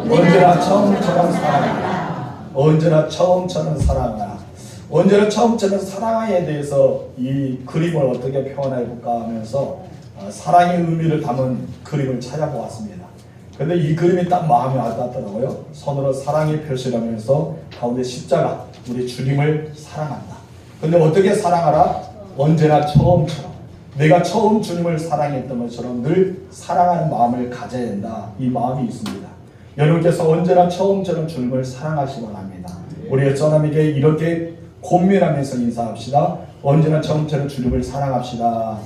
언제나 처음처럼 사랑하라. 언제나 처음처럼 사랑하라. 언제나 처음처럼 사랑에 대해서 이 그림을 어떻게 표현해 볼까 하면서 사랑의 의미를 담은 그림을 찾아보았습니다. 근데 이 그림이 딱 마음에 와닿더라고요. 손으로 사랑의 표시를 하면서 가운데 십자가, 우리 주님을 사랑한다. 근데 어떻게 사랑하라? 언제나 처음처럼. 내가 처음 주님을 사랑했던 것처럼 늘 사랑하는 마음을 가져야 된다. 이 마음이 있습니다. 여러분께서 언제나 처음처럼 주님을 사랑하시기 바랍니다. 우리 여전함에게 이렇게 고민하면서 인사합시다. 언제나 처음처럼 주님을 사랑합시다.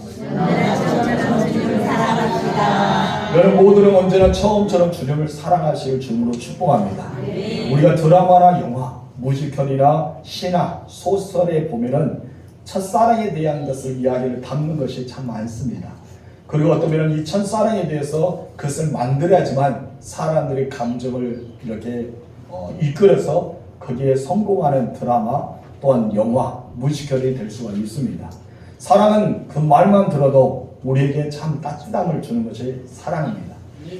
여러분 모두는 언제나 처음처럼 주님을 사랑하실 주님으로 축복합니다. 우리가 드라마나 영화, 뮤지컬이나 시나 소설에 보면은 첫사랑에 대한 것을 이야기를 담는 것이 참 많습니다. 그리고 어떤 면은 이 첫사랑에 대해서 그것을 만들어야지만 사람들의 감정을 이렇게 이끌어서 거기에 성공하는 드라마 또한 영화, 뮤지컬이 될 수가 있습니다. 사랑은 그 말만 들어도 우리에게 참 따뜻함을 주는 것이 사랑입니다.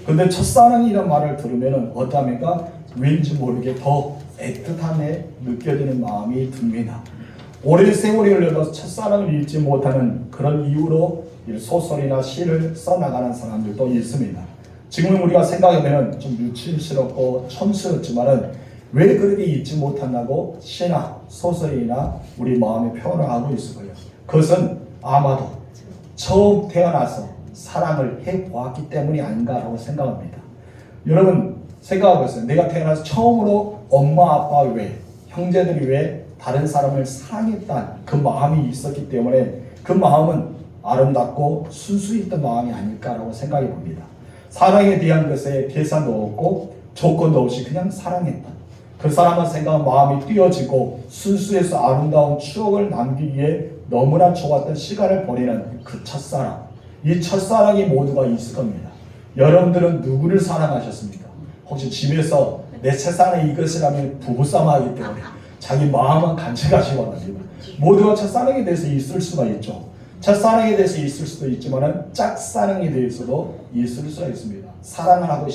그런데 첫사랑이라는 말을 들으면 어떠합니까? 왠지 모르게 더 애틋함에 느껴지는 마음이 듭니다. 오랜 세월이 흘러도 첫사랑을 잊지 못하는 그런 이유로 소설이나 시를 써나가는 사람들도 있습니다. 지금 우리가 생각해보면 좀 유치스럽고 촌스럽지만은 왜 그렇게 잊지 못한다고 시나 소설이나 우리 마음에 표현을 하고 있을까요? 그것은 아마도 처음 태어나서 사랑을 해보았기 때문이 아닌가라고 생각합니다. 여러분 생각해보세요. 내가 태어나서 처음으로 엄마 아빠 외 형제들이 외 다른 사람을 사랑했다는 그 마음이 있었기 때문에 그 마음은 아름답고 순수히 있던 마음이 아닐까라고 생각해 봅니다. 사랑에 대한 것에 계산도 없고 조건도 없이 그냥 사랑했다. 그 사람은 생각한 마음이 띄어지고 순수해서 아름다운 추억을 남기기에 너무나 좋았던 시간을 보내는 그 첫사랑. 이 첫사랑이 모두가 있을 겁니다. 여러분들은 누구를 사랑하셨습니까? 혹시 집에서 내 첫사랑이 이것이라면 부부싸움하기 때문에 자기 마음은 간직하시기 바랍니다. 모두가 첫사랑에 대해서 있을 수가 있죠. 첫사랑에 대해서 있을 수도 있지만 짝사랑에 대해서도 있을 수가 있습니다. 사랑을 하고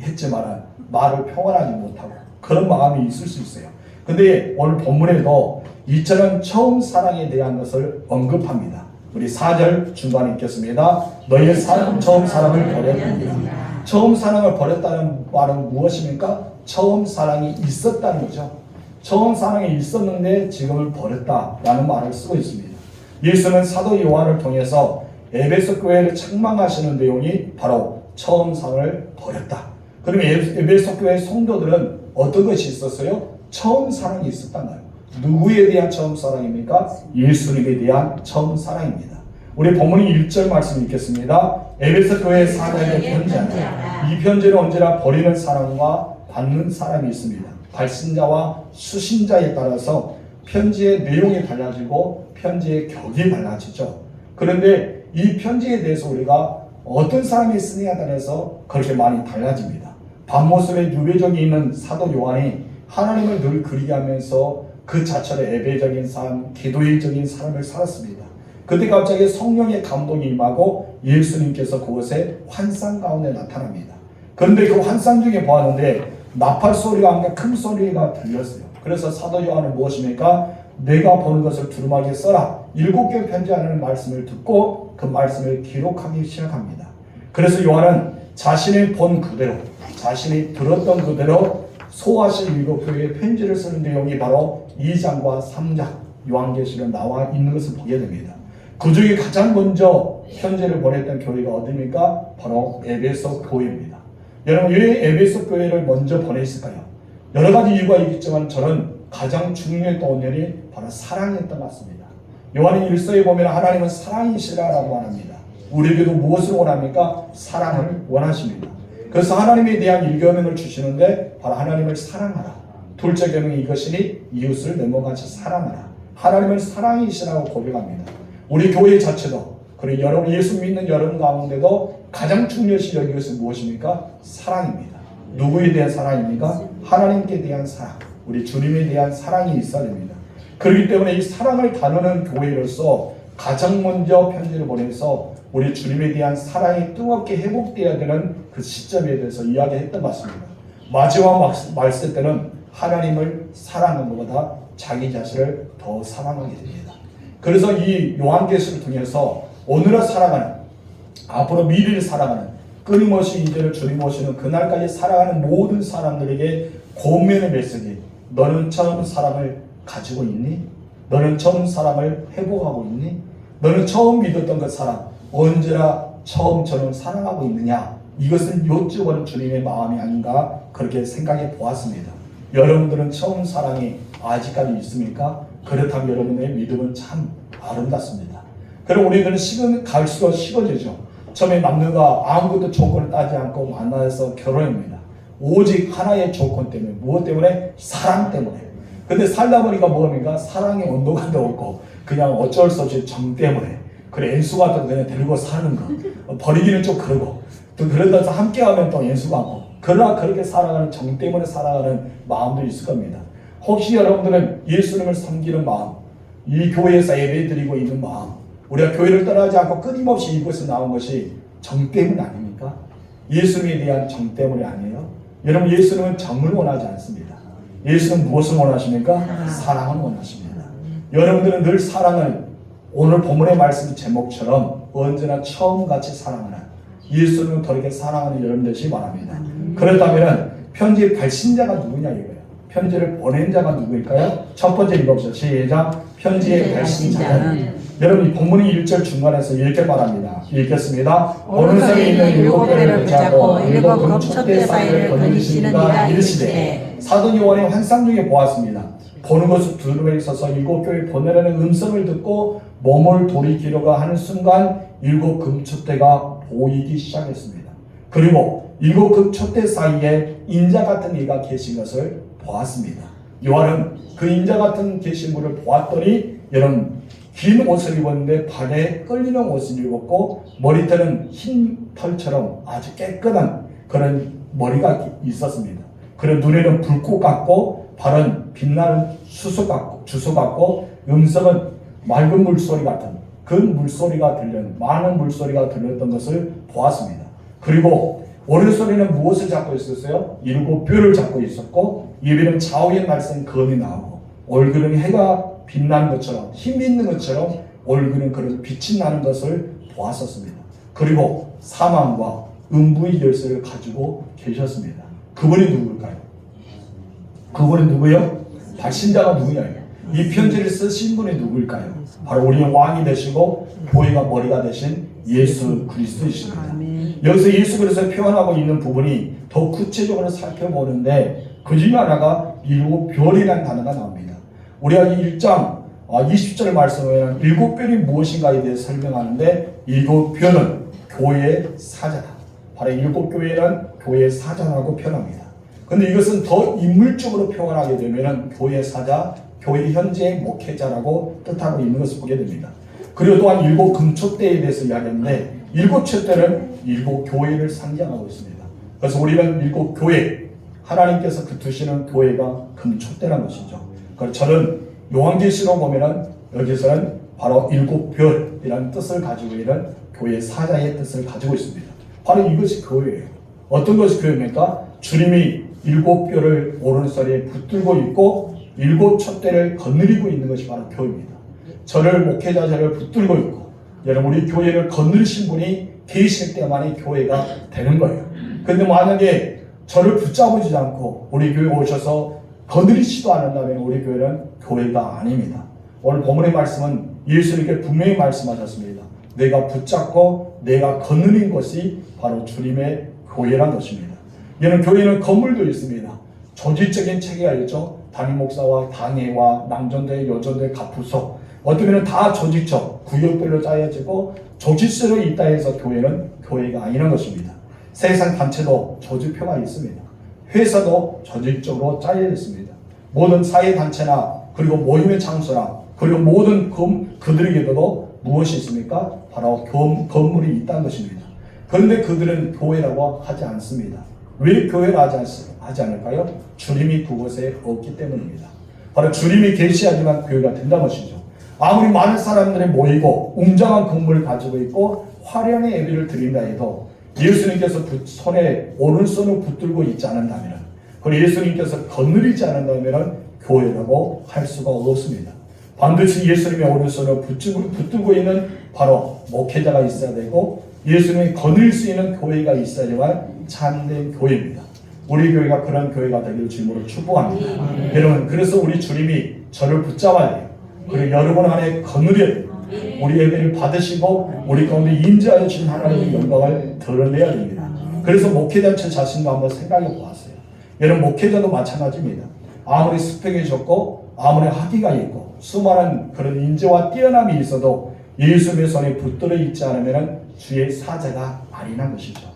했지만 말을 표현하지 못하고 그런 마음이 있을 수 있어요. 근데 오늘 본문에도 이처럼 처음 사랑에 대한 것을 언급합니다. 우리 4절 중간에 읽겠습니다. 너희의 처음 사랑을 버렸느니라. 처음 사랑을 버렸다는 말은 무엇입니까? 처음 사랑이 있었다는 거죠. 처음 사랑이 있었는데 지금을 버렸다라는 말을 쓰고 있습니다. 예수는 사도 요한을 통해서 에베소 교회를 책망하시는 내용이 바로 처음 사랑을 버렸다. 그러면 에베소 교회 성도들은 어떤 것이 있었어요? 처음 사랑이 있었단가요? 누구에 대한 처음 사랑입니까? 예수님에 대한 처음 사랑입니다. 우리 본문이 1절 말씀 읽겠습니다. 에베소 교회 사도에게 편지하라. 이 편지는 언제나 버리는 사람과 받는 사람이 있습니다. 발신자와 수신자에 따라서 편지의 내용이 달라지고 편지의 격이 달라지죠. 그런데 이 편지에 대해서 우리가 어떤 사람이 쓰느냐에 따라서 그렇게 많이 달라집니다. 밤모습에 유배적이 있는 사도 요한이 하나님을 늘 그리게 하면서 그 자체로 예배적인 삶, 기도일적인 삶을 살았습니다. 그때 갑자기 성령의 감동이 임하고 예수님께서 그곳에 환상 가운데 나타납니다. 그런데 그 환상 중에 보았는데 나팔 소리가 아니라 큰 소리가 들렸어요. 그래서 사도 요한은 무엇입니까? 내가 보는 것을 두루마기에 써라. 7개 편지하는 말씀을 듣고 그 말씀을 기록하기 시작합니다. 그래서 요한은 자신이 본 그대로, 자신이 들었던 그대로 소아실 7교회에 편지를 쓰는 내용이 바로 2장과 3장 요한계시록에 나와 있는 것을 보게 됩니다. 그 중에 가장 먼저 편지를 보냈던 교회가 어디입니까? 바로 에베소 교회입니다. 여러분 왜 에베소 교회를 먼저 보냈을까요? 여러 가지 이유가 있겠지만 저는 가장 중요했던 원인이 바로 사랑이었던 것 같습니다. 요한의 일서에 보면 하나님은 사랑이시라고 말합니다. 우리에게도 무엇을 원합니까? 사랑을 원하십니다. 그래서 하나님에 대한 1계명을 주시는데 바로 하나님을 사랑하라. 둘째 계명이 이것이니 이웃을 내 몸같이 사랑하라. 하나님은 사랑이시라고 고백합니다. 우리 교회 자체도 그리고 여러분 예수 믿는 여러분 가운데도 가장 중요시 여기는 것은 무엇입니까? 사랑입니다. 누구에 대한 사랑입니까? 하나님께 대한 사랑, 우리 주님에 대한 사랑이 있어야 됩니다. 그렇기 때문에 이 사랑을 다루는 교회로서 가장 먼저 편지를 보내서 우리 주님에 대한 사랑이 뜨겁게 회복되어야 되는 그 시점에 대해서 이야기했던 것 같습니다. 마지막 말씀 때는 하나님을 사랑하는 것보다 자기 자신을 더 사랑하게 됩니다. 그래서 이 요한계시를 통해서 오늘을 살아가는, 앞으로 미래를 살아가는, 끊임없이 이제를 주님 오시는 그날까지 살아가는 모든 사람들에게 권면의 메시지. 너는 처음 사랑을 가지고 있니? 너는 처음 사랑을 회복하고 있니? 너는 처음 믿었던 그 사랑 언제나 처음처럼 사랑하고 있느냐? 이것은 여쭤보는 주님의 마음이 아닌가 그렇게 생각해 보았습니다. 여러분들은 처음 사랑이 아직까지 있습니까? 그렇다면 여러분의 믿음은 참 아름답습니다. 그럼 우리들은 시간 갈수록 식어지죠. 처음에 남녀가 아무것도 조건을 따지 않고 만나서 결혼합니다. 오직 하나의 조건 때문에. 무엇 때문에? 사랑 때문에. 근데 살다 보니까 뭡니까? 사랑의 온도가 더 없고 그냥 어쩔 수 없이 정 때문에. 그래 엔수 같은 거 그냥 데리고 사는 거. 버리기는 좀 그러고. 또 그러다가 함께하면 또 연수가 않고. 그러나 그렇게 살아가는 정 때문에 살아가는 마음도 있을 겁니다. 혹시 여러분들은 예수님을 섬기는 마음, 이 교회에서 예배드리고 있는 마음, 우리가 교회를 떠나지 않고 끊임없이 이곳에 나온 것이 정 때문 아닙니까? 예수님에 대한 정 때문이 아니에요. 여러분 예수님은 정을 원하지 않습니다. 예수는 무엇을 원하십니까? 사랑을 원하십니다. 여러분들은 늘 사랑을 오늘 본문의 말씀 제목처럼 언제나 처음같이 사랑하는 예수님을 그렇게 사랑하는 여러분 되시기 바랍니다. 그렇다면 편지의 발신자가 누구냐 이거예요. 편지를 보낸 자가 누구일까요? 첫 번째 읽어보세요. 시작. 편지의 발신자는 여러분 이 본문의 1절 중간에서 이렇게 말합니다. 읽겠습니다. 오른손에 있는 7배를 붙잡고 7 금촛대 사이를 거느리시는 이가 이르시되 사도 요한의 환상 중에 보았습니다. 보는 것을 두루에 있어서 7교회 보내라는 음성을 듣고 몸을 돌이키려고 하는 순간 7 금촛대가 보이기 시작했습니다. 그리고 7 금촛대 사이에 인자 같은 이가 계신 것을 보았습니다. 요한은 그 인자 같은 계신 분을 보았더니 여러분 긴 옷을 입었는데 발에 끌리는 옷을 입었고 머리털은 흰 털처럼 아주 깨끗한 그런 머리가 있었습니다. 그리고 눈에는 불꽃 같고 발은 빛나는 주소 같고 음성은 맑은 물소리 같은 그 물소리가 많은 물소리가 들렸던 것을 보았습니다. 그리고 오른손에는 무엇을 잡고 있었어요? 7뼈를 잡고 있었고 입에는 좌우의 날쌘 검이 나오고 얼굴은 해가 빛나는 것처럼 힘이 있는 것처럼 얼굴은 그런 빛이 나는 것을 보았었습니다. 그리고 사망과 음부의 열쇠를 가지고 계셨습니다. 그분이 누구일까요? 그분이 누구요? 발신자가 누구냐요? 이 편지를 쓰신 분이 누구일까요? 바로 우리의 왕이 되시고 교회가 머리가 되신 예수 그리스도이십니다. 여기서 예수 그리스도를 표현하고 있는 부분이 더 구체적으로 살펴보는데 그 중에 하나가 7별이라는 단어가 나옵니다. 우리가 1장 20절 말씀에는 7별이 무엇인가에 대해 설명하는데 7별은 교회의 사자다. 바로 7교회는 교회의 사자라고 표현합니다. 근데 이것은 더 인물적으로 표현하게 되면 교회의 사자, 교회 현재의 목회자라고 뜻하고 있는 것을 보게 됩니다. 그리고 또한 7 금촛대에 대해서 이야기했는데 7 촛대는 7 교회를 상징하고 있습니다. 그래서 우리는 7 교회, 하나님께서 두시는 교회가 금촛대라는 것이죠. 그래서 저는 요한계시로 보면은 여기서는 바로 7별이라는 뜻을 가지고 있는 교회 사자의 뜻을 가지고 있습니다. 바로 이것이 교회예요. 어떤 것이 교회입니까? 주님이 7별을 오른손에 붙들고 있고 7 촛대를 거느리고 있는 것이 바로 교회입니다. 저를 목회자 저를 붙들고 있고 여러분 우리 교회를 거느리신 분이 계실 때만이 교회가 되는 거예요. 그런데 만약에 저를 붙잡으지 않고 우리 교회에 오셔서 거느리지도 않는다면 우리 교회는 교회가 아닙니다. 오늘 본문의 말씀은 예수님께 분명히 말씀하셨습니다. 내가 붙잡고 내가 거느린 것이 바로 주님의 교회란 것입니다. 이는 교회는 건물도 있습니다. 조직적인 체계가 있죠. 담임 목사와 당회와 남전대, 여전대, 각 부서 어쩌면 다 조직적 구역별로 짜여지고 조직적으로 있다 해서 교회는 교회가 아니라는 것입니다. 세상 단체도 조직표가 있습니다. 회사도 조직적으로 짜여 있습니다. 모든 사회단체나 그리고 모임의 장소나 그리고 모든 그들에게도 무엇이 있습니까? 바로 건물이 있다는 것입니다. 그런데 그들은 교회라고 하지 않습니다. 왜 교회를 하지 않을까요? 주님이 그곳에 없기 때문입니다. 바로 주님이 계시하지만 교회가 된다는 것이죠. 아무리 많은 사람들이 모이고 웅장한 건물을 가지고 있고 화려한 예배를 드린다 해도 예수님께서 손에 오른손을 붙들고 있지 않는다면 그리고 예수님께서 거느리지 않는다면 교회라고 할 수가 없습니다. 반드시 예수님의 오른손을 붙들고 있는 바로 목회자가 있어야 되고 예수님이 거느릴 수 있는 교회가 있어야지만 참된 교회입니다. 우리 교회가 그런 교회가 되기를 주님으로 축복합니다. 여러분, 그래서 우리 주님이 저를 붙잡아야 돼요. 그리고 여러분 안에 거느려야 돼요. 우리 예배를 받으시고 우리 가운데 임재하여 주신 하나님의 영광을 드러내야 됩니다. 그래서 목회자 저 자신도 한번 생각해 보았어요. 여러분, 목회자도 마찬가지입니다. 아무리 스펙이 좋고 아무리 학위가 있고 수많은 그런 인재와 뛰어남이 있어도 예수님의 손에 붙들어 있지 않으면 주의 사자가 아니란 것이죠.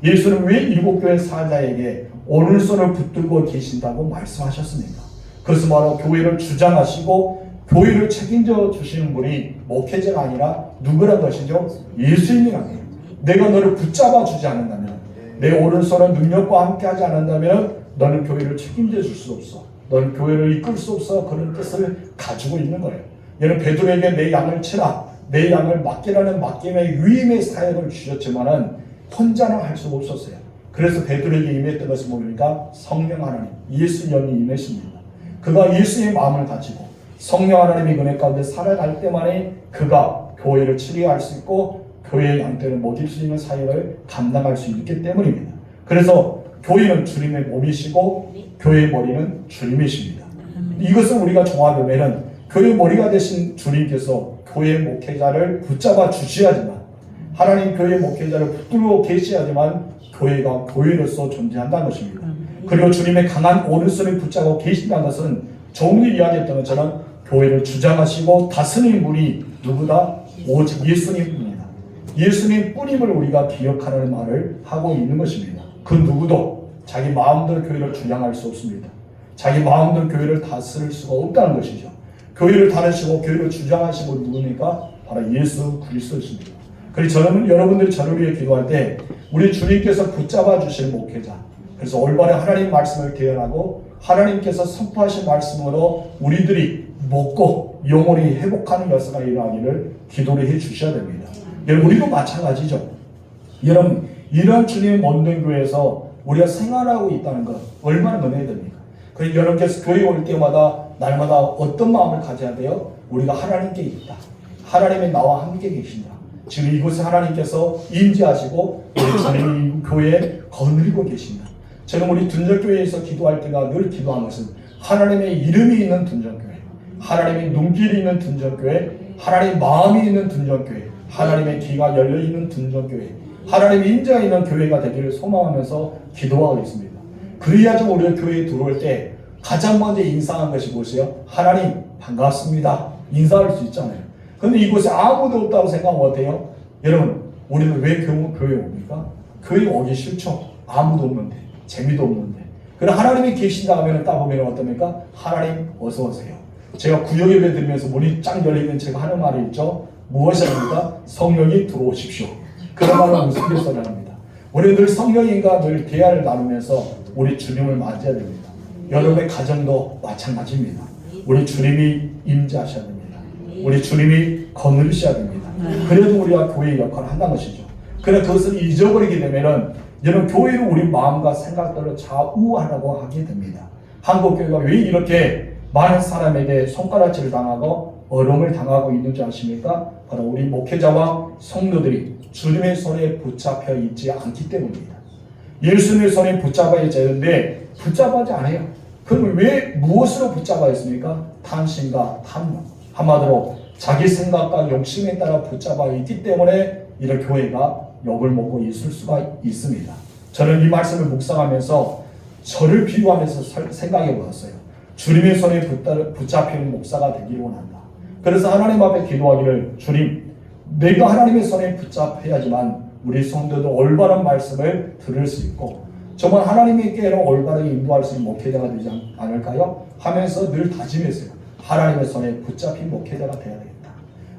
예수는 왜 일곱 교회 사자에게 오른손을 붙들고 계신다고 말씀하셨습니까? 그것은 바로 교회를 주장하시고 교회를 책임져 주시는 분이 목회자가 아니라 누구란 것이죠? 예수님이란 거예요. 내가 너를 붙잡아 주지 않는다면, 내 오른손은 능력과 함께하지 않는다면 너는 교회를 책임져 줄 수 없어. 너는 교회를 이끌 수 없어. 그런 뜻을 가지고 있는 거예요. 얘는 베드로에게 내 양을 치라, 내 양을 맡기라는 맡김의 위임의 사역을 주셨지만은 혼자는 할 수가 없었어요. 그래서 베드로에게 임했던 것은 뭡니까? 성령 하나님, 예수 영이 임했습니다. 그가 예수의 마음을 가지고 성령 하나님의 은혜 가운데 살아갈 때만에 그가 교회를 치료할 수 있고 교회의 양떼를 먹일 수 있는 사역을 감당할 수 있기 때문입니다. 그래서 교회는 주님의 몸이시고 교회의 머리는 주님이십니다. 이것을 우리가 종합하면은 교회의 머리가 되신 주님께서 교회의 목회자를 붙잡아 주셔야지만, 하나님 교회의 목회자를 붙들고 계셔야지만 교회가 교회로서 존재한다는 것입니다. 그리고 주님의 강한 오른손을 붙잡고 계신다는 것은 조금 전에 이야기했던 것처럼 교회를 주장하시고 다스리는 분이 누구다? 오직 예수님입니다. 예수님 뿐임을 우리가 기억하라는 말을 하고 있는 것입니다. 그 누구도 자기 마음대로 교회를 주장할 수 없습니다. 자기 마음대로 교회를 다스릴 수가 없다는 것이죠. 교회를 다루시고 교회를 주장하시고 누굽니까? 바로 예수 그리스도십니다. 그래서 저는 여러분들이 저를 위해 기도할 때 우리 주님께서 붙잡아 주실 목회자, 그래서 올바른 하나님 말씀을 대언하고 하나님께서 선포하신 말씀으로 우리들이 먹고 영혼이 회복하는 역사가 일어나기를 기도를 해 주셔야 됩니다. 여러분, 우리도 마찬가지죠. 여러분, 이런 주님의 몸된 교회에서 우리가 생활하고 있다는 것 얼마나 은혜가 됩니까? 그래서 여러분께서 교회 올 때마다 날마다 어떤 마음을 가져야 돼요? 우리가 하나님께 있다. 하나님이 나와 함께 계신다. 지금 이곳에 하나님께서 임재하시고 우리 주님이 교회에 거느리고 계신다. 저는 우리 둔전교회에서 기도할 때가 늘 기도한 것은 하나님의 이름이 있는 둔전교회, 하나님의 눈길이 있는 둔전교회, 하나님의 마음이 있는 둔전교회, 하나님의 귀가 열려있는 둔전교회, 하나님의 임재가 있는 교회가 되기를 소망하면서 기도하고 있습니다. 그래야지 우리가 교회에 들어올 때 가장 먼저 인사한 것이 무엇이에요? 하나님 반갑습니다. 인사할 수 있잖아요. 그런데 이곳에 아무도 없다고 생각하면 어때요? 여러분, 우리는 왜 교회에 옵니까? 교회에 오기 싫죠. 아무도 없는데, 재미도 없는데. 그럼 하나님이 계신다 하면 딱 보면 어떻습니까? 하나님 어서 오세요. 제가 구역 예배 드리면서 문이 쫙 열리면 제가 하는 말이 있죠. 무엇이 합니까? 성령이 들어오십시오. 그런 말은 무슨 뜻을 합니다. 우리는 늘 성령인과 늘 대화를 나누면서 우리 주님을 맞이해야 됩니다. 여러분의 가정도 마찬가지입니다. 우리 주님이 임재하셔야 됩니다. 우리 주님이 거느리셔야 됩니다. 그래도 우리가 교회의 역할을 한다는 것이죠. 그러나 그것을 잊어버리게 되면은 여러분, 교회를 우리 마음과 생각대로 좌우하라고 하게 됩니다. 한국교회가 왜 이렇게 많은 사람에게 손가락질을 당하고 어려움을 당하고 있는 줄 아십니까? 바로 우리 목회자와 성도들이 주님의 손에 붙잡혀 있지 않기 때문입니다. 예수님의 손에 붙잡아야 되는데 붙잡아지 않아요. 그럼 왜 무엇으로 붙잡아 있습니까? 탐심과 탐욕, 한마디로 자기 생각과 욕심에 따라 붙잡아 있기 때문에 이런 교회가 욕을 먹고 있을 수가 있습니다. 저는 이 말씀을 묵상하면서 저를 비유하면서 생각해 보았어요. 주님의 손에 붙잡히는 목사가 되기를 원한다. 그래서 하나님 앞에 기도하기를, 주님, 내가 하나님의 손에 붙잡혀야지만 우리 성도도 올바른 말씀을 들을 수 있고 정말 하나님께로 올바르게 인도할 수 있는 목회자가 되지 않을까요? 하면서 늘 다짐했어요. 하나님의 손에 붙잡힌 목회자가 되어야 되겠다.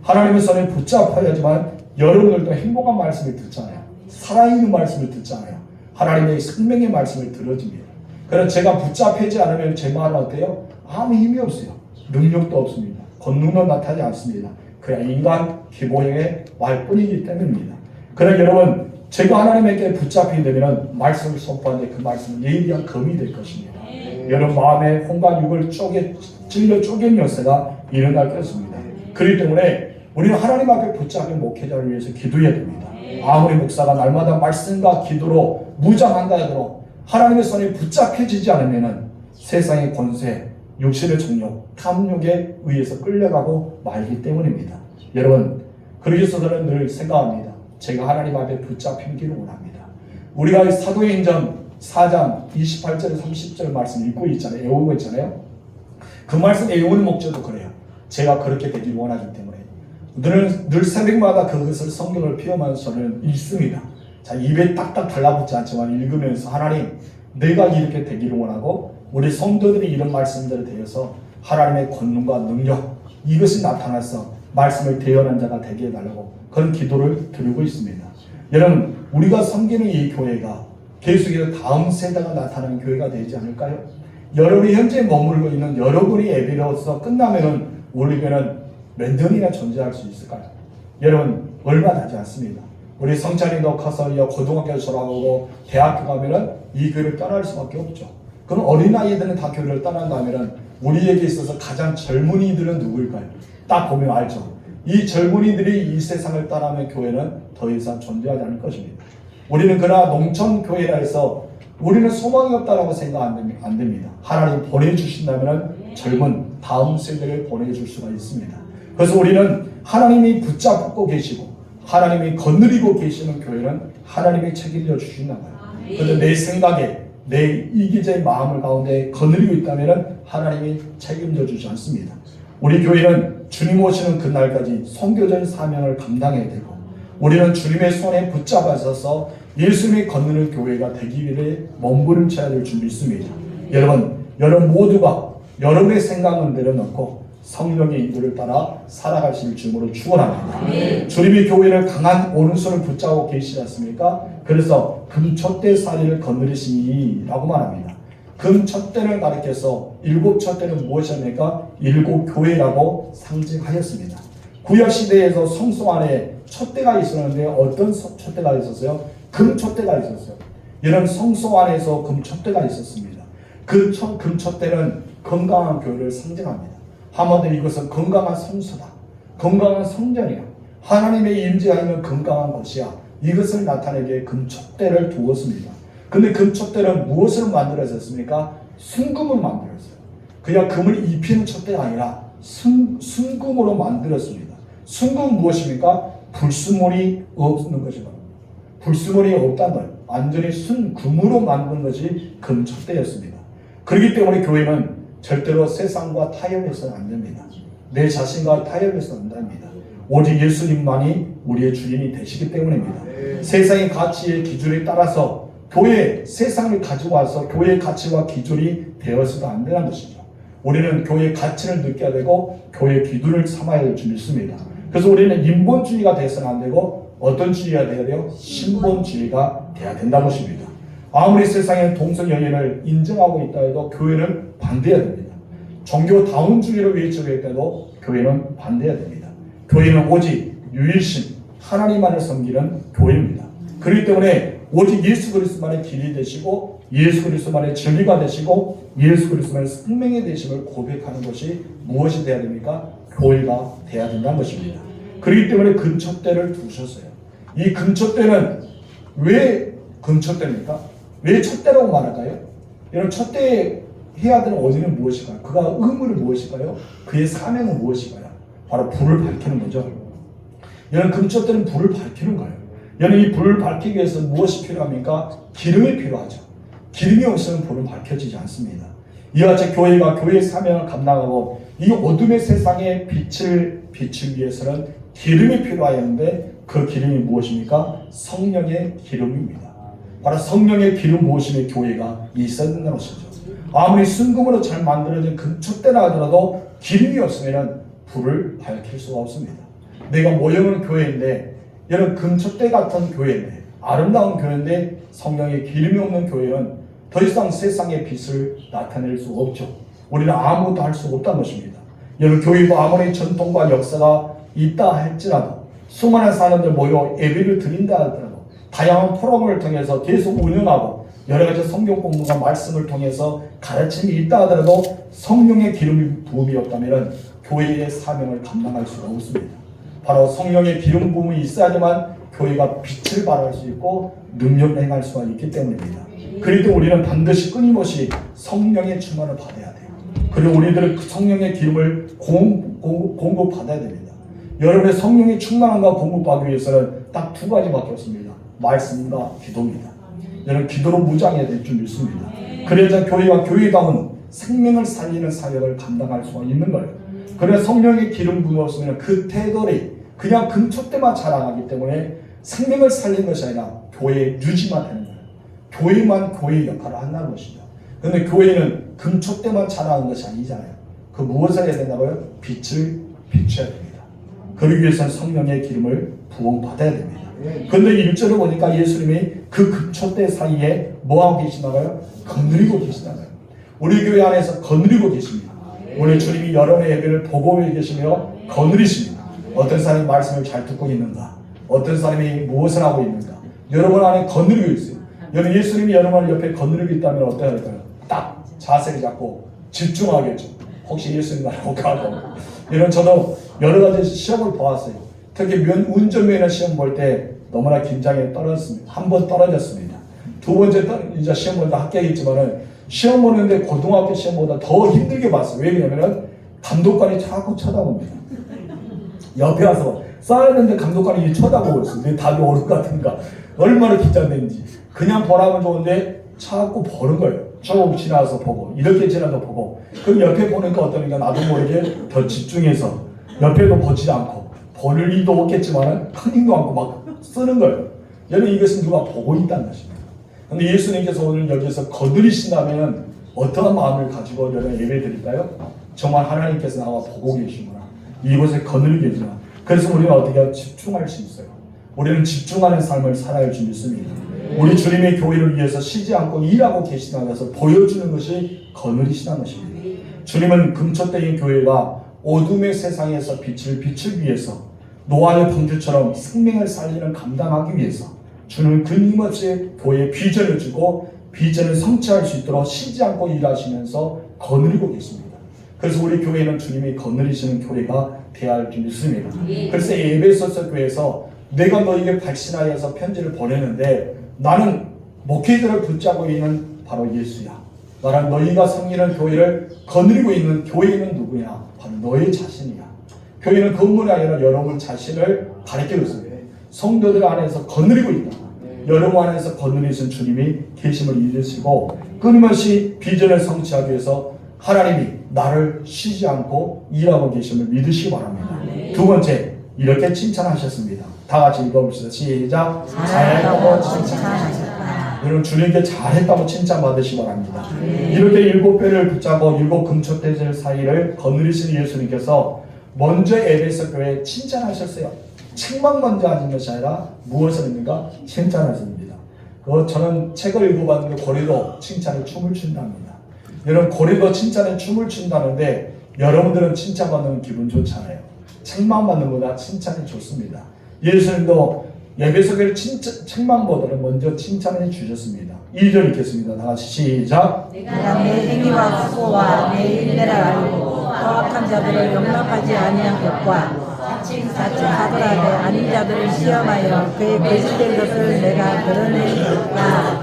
하나님의 손에 붙잡혀야지만 여러분들도 행복한 말씀을 듣잖아요. 살아있는 말씀을 듣잖아요. 하나님의 생명의 말씀을 들어줍니다. 그래서 제가 붙잡히지 않으면 제 말은 어때요? 아무 힘이 없어요. 능력도 없습니다. 권능도 나타나지 않습니다. 그냥 인간 기본의 말뿐이기 때문입니다. 그러나 여러분, 제가 하나님에게 붙잡히게 되면 말씀을 선포하는데 그 말씀은 예리한 검이 될 것입니다. 여러분 마음에 혼과 육을 찔려 쪼갠 역사가 일어날 것입니다. 그렇기 때문에 우리는 하나님 앞에 붙잡힌 목회자를 위해서 기도해야 됩니다. 아무리 목사가 날마다 말씀과 기도로 무장한다 하더라도 하나님의 손에 붙잡혀지지 않으면 세상의 권세, 육신의 정욕, 탐욕에 의해서 끌려가고 말기 때문입니다. 여러분, 그러기서 저는 늘 생각합니다. 제가 하나님 앞에 붙잡히기를 원합니다. 우리가 사도행전 4장 28절 30절 말씀 읽고 있잖아요. 외우고 있잖아요. 그 말씀 외우는 목적도 그래요. 제가 그렇게 되길 원하기 때문에 늘 새벽마다 그것을 성경을 피우면서 저는 읽습니다. 자, 입에 딱딱 달라붙지 않지만 읽으면서 하나님, 내가 이렇게 되기를 원하고 우리 성도들이 이런 말씀들에 대해서 하나님의 권능과 능력 이것이 나타나서 말씀을 대언한 자가 되게 해달라고 그런 기도를 드리고 있습니다. 여러분, 우리가 섬기는 이 교회가 계속해서 다음 세대가 나타나는 교회가 되지 않을까요? 여러분이 현재 머물고 있는 여러분이 예배로서 끝나면은 우리 교회는 몇 년이나 존재할 수 있을까요? 여러분, 얼마 나지 않습니다. 우리 성찬이도 커서 고등학교 졸업하고 대학교 가면은 이 교회를 떠날 수밖에 없죠. 그럼 어린아이들은 다 교회를 떠난다면은 우리에게 있어서 가장 젊은이들은 누구일까요? 딱 보면 알죠. 이 젊은이들이 이 세상을 떠나면 교회는 더 이상 존재하지 않을 것입니다. 우리는 그러나 농촌 교회라 해서 우리는 소망이 없다라고 생각 안 됩니다. 하나님 보내주신다면 젊은 다음 세대를 보내줄 수가 있습니다. 그래서 우리는 하나님이 붙잡고 계시고 하나님이 거느리고 계시는 교회는 하나님이 책임져 주신단 말이에요. 그런데 내 생각에 내 이기자의 마음을 가운데 거느리고 있다면 하나님이 책임져 주지 않습니다. 우리 교회는 주님 오시는 그날까지 선교적인 사명을 감당해야 되고 우리는 주님의 손에 붙잡아서서 예수님이 거느리는 교회가 되기 위해 몸부림쳐야 될 줄 믿습니다. 여러분 모두가 여러분의 생각은 내려놓고 성령의 인도를 따라 살아가실 줄로 축원합니다. 주님이 교회를 강한 오른손을 붙잡고 계시지 않습니까? 그래서 금촛대살이를 거느리시니라고 말합니다. 금촛대를 가리켜서 일곱 촛대는 무엇입니까? 일곱 교회라고 상징하였습니다. 구약시대에서 성소 안에 촛대가 있었는데 어떤 촛대가 있었어요? 금촛대가 있었어요. 이런 성소 안에서 금촛대가 있었습니다. 그 금촛대는 건강한 교회를 상징합니다. 한마디로 이것은 건강한 성소다. 건강한 성전이야. 하나님의 임재가 있는 건강한 것이야. 이것을 나타내게 금촛대를 두었습니다. 근데 금촛대는 무엇으로 만들어졌습니까? 순금으로 만들었어요. 그냥 금을 입히는 촛대가 아니라 순금으로 만들었습니다. 순금은 무엇입니까? 불순물이 없는 것이다. 불순물이 없다는 거예요. 완전히 순금으로 만든 것이 금촛대였습니다. 그렇기 때문에 교회는 절대로 세상과 타협해서는 안 됩니다. 내 자신과 타협해서는 안 됩니다. 오직 예수님만이 우리의 주인이 되시기 때문입니다. 세상의 가치의 기준에 따라서 교회, 세상을 가지고 와서 교회의 가치와 기준이 되어서도 안 되는 것이죠. 우리는 교회의 가치를 느껴야 되고 교회의 기준을 삼아야 될 줄 믿습니다. 그래서 우리는 인본주의가 돼서는 안 되고 어떤 주의가 되어야 돼요? 신본주의가 돼야 된다는 것입니다. 아무리 세상에 동성연애를 인정하고 있다 해도 교회는 반대해야 됩니다. 종교다운주의를 외치고 있다도 교회는 반대해야 됩니다. 교회는 오직 유일신 하나님만을 섬기는 교회입니다. 그렇기 때문에 오직 예수 그리스도만의 길이 되시고 예수 그리스도만의 진리가 되시고 예수 그리스도만의 생명이 되심을 고백하는 것이 무엇이 돼야 됩니까? 교회가 돼야 된다는 것입니다. 그렇기 때문에 금촛대를 두셨어요. 이 금촛대는 왜 금촛대입니까? 왜 촛대라고 말할까요? 이런 촛대 해야 되는 어디는 무엇일까요? 그가 의무는 무엇일까요? 그의 사명은 무엇일까요? 바로 불을 밝히는 거죠. 이런 금촛대는 불을 밝히는 거예요. 여러분 이 불을 밝히기 위해서 무엇이 필요합니까? 기름이 필요하죠. 기름이 없으면 불은 밝혀지지 않습니다. 이와 같이 교회가 교회의 사명을 감당하고 이 어둠의 세상에 빛을 비추기 위해서는 기름이 필요하였는데 그 기름이 무엇입니까? 성령의 기름입니다. 바로 성령의 기름 부으심의 교회가 있었는 것이죠. 아무리 순금으로 잘 만들어진 금촛대라 하더라도 기름이 없으면 불을 밝힐 수가 없습니다. 내가 모여있는 교회인데 여러분 금촛대 같은 교회인데 아름다운 교회인데 성령의 기름이 없는 교회는 더 이상 세상의 빛을 나타낼 수 없죠. 우리는 아무것도 할 수 없다는 것입니다. 여러분 교회도 아무리 전통과 역사가 있다 할지라도 수많은 사람들 모여 예배를 드린다 하더라도 다양한 프로그램을 통해서 계속 운영하고 여러 가지 성경 공부가 말씀을 통해서 가르침이 있다 하더라도 성령의 기름 부음이 없다면 교회의 사명을 감당할 수가 없습니다. 바로 성령의 기름 부음이 있어야지만 교회가 빛을 발할 수 있고 능력을 행할 수가 있기 때문입니다. 그래도 우리는 반드시 끊임없이 성령의 충만을 받아야 돼요. 그리고 우리들은 그 성령의 기름을 공급받아야 됩니다. 여러분의 성령의 충만함과 공급받기 위해서는 딱 두 가지밖에 없습니다. 말씀과 기도입니다. 여러분 기도로 무장해야 될 줄 믿습니다. 그래야 교회와 교회다운 생명을 살리는 사역을 감당할 수가 있는 거예요. 그래서 성령의 기름 부음 없으면 그 태도를 그냥 금초 때만 자라나기 때문에 생명을 살리는 것이 아니라 교회의 유지만 되는 거예요. 교회만 교회의 역할을 한다는 것이죠. 그런데 교회는 금초 때만 자라는 것이 아니잖아요. 그 무엇을 해야 된다고요? 빛을 비춰야 됩니다. 그러기 위해서는 성령의 기름을 부음받아야 됩니다. 그런데 1절을 보니까 예수님이 그 금초대 사이에 뭐하고 계시나봐요? 거느리고 계시나봐요. 우리 교회 안에서 거느리고 계십니다. 우리 주님이 여러분의 예배를 보고 계시며 거느리십니다. 어떤 사람이 말씀을 잘 듣고 있는가? 어떤 사람이 무엇을 하고 있는가? 여러분 안에 거느리고 있어요. 여러분 예수님이 여러분을 옆에 거느리고 있다면 어떨까요? 딱 자세를 잡고 집중하겠죠. 혹시 예수님 나를 못가고. 이런 저도 여러 가지 시험을 보았어요. 특히 운전면허 시험 볼 때 너무나 긴장에 떨어졌습니다. 한 번 떨어졌습니다. 두 번째 이제 시험 보다 합격했지만은 시험 보는데 고등학교 시험보다 더 힘들게 봤어요. 왜냐면은 감독관이 자꾸 쳐다봅니다. 옆에 와서 쌓였는데 감독관이 쳐다보고 있어요. 내 답이 옳은 것 같은가. 얼마나 긴장되는지. 그냥 보라면 좋은데 자꾸 보는 거예요. 조금 지나서 보고 이렇게 지나서 보고. 그럼 옆에 보니까 어떠니까 나도 모르게 더 집중해서 옆에도 보지 않고 볼 일도 없겠지만 큰 힘도 않고 막 쓰는 거예요. 여러분 이것은 누가 보고 있다는 것입니다. 그런데 예수님께서 오늘 여기서 거느리신다면 어떠한 마음을 가지고 여러분 예배 드릴까요? 정말 하나님께서 나와 보고 계시구나. 이곳에 거느리고 계시구나. 그래서 우리가 어떻게 집중할 수 있어요. 우리는 집중하는 삶을 살아야 할 줄 믿습니다. 우리 주님의 교회를 위해서 쉬지 않고 일하고 계시다는 것을 보여주는 것이 거느리시다는 것입니다. 주님은 금초대인 교회가 어둠의 세상에서 빛을 비추기 위해서 노아의 방주처럼 생명을 살리는 감당하기 위해서 주는 끊임없이 교회에 비전을 주고 비전을 성취할 수 있도록 쉬지 않고 일하시면서 거느리고 계십니다. 그래서 우리 교회는 주님이 거느리시는 교회가 되어야 할 줄 믿습니다. 그래서 에베소서 교회에서 내가 너에게 발신하여서 편지를 보내는데 나는 목회자를 붙잡고 있는 바로 예수야. 나는 너희가 섬기는 교회를 거느리고 있는 교회는 누구냐? 바로 너희 자신이야. 교회는 건물이 아니라 여러분 자신을 가리키고 있습니다. 성도들 안에서 거느리고 있다. 여러분 안에서 거느리신 주님이 계심을 믿으시고 끊임없이 비전을 성취하기 위해서 하나님이 나를 쉬지 않고 일하고 계심을 믿으시기 바랍니다. 두 번째, 이렇게 칭찬하셨습니다. 다 같이 읽어봅시다. 시작. 잘했다고 칭찬하셨다. 여러분 주님께 잘했다고 칭찬받으시기 바랍니다. 이렇게 7배를 붙잡고 7 금초대들 사이를 거느리신 예수님께서 먼저 에베소 교회에 칭찬하셨어요. 책만 먼저 하는 것이 아니라 무엇을 합니까? 칭찬하십니다. 저는 책을 읽어봤는데 고래도 칭찬에 춤을 춘답니다. 여러분 고래도 칭찬에 춤을 춘다는데 여러분들은 칭찬받는 기분 좋잖아요. 책만 받는 것보다 칭찬이 좋습니다. 예수님도 에베소 교회를 책망보다는 먼저 칭찬해 주셨습니다. 2절 읽겠습니다. 다 같이 시작. 내가 내 행위와 수고와 내 인내를 알고 허락한 자들을 용납하지 아니한 것과 자칭하더라도 아닌 자들을 시험하여 그의 거짓된 것을 내가 드러내리라.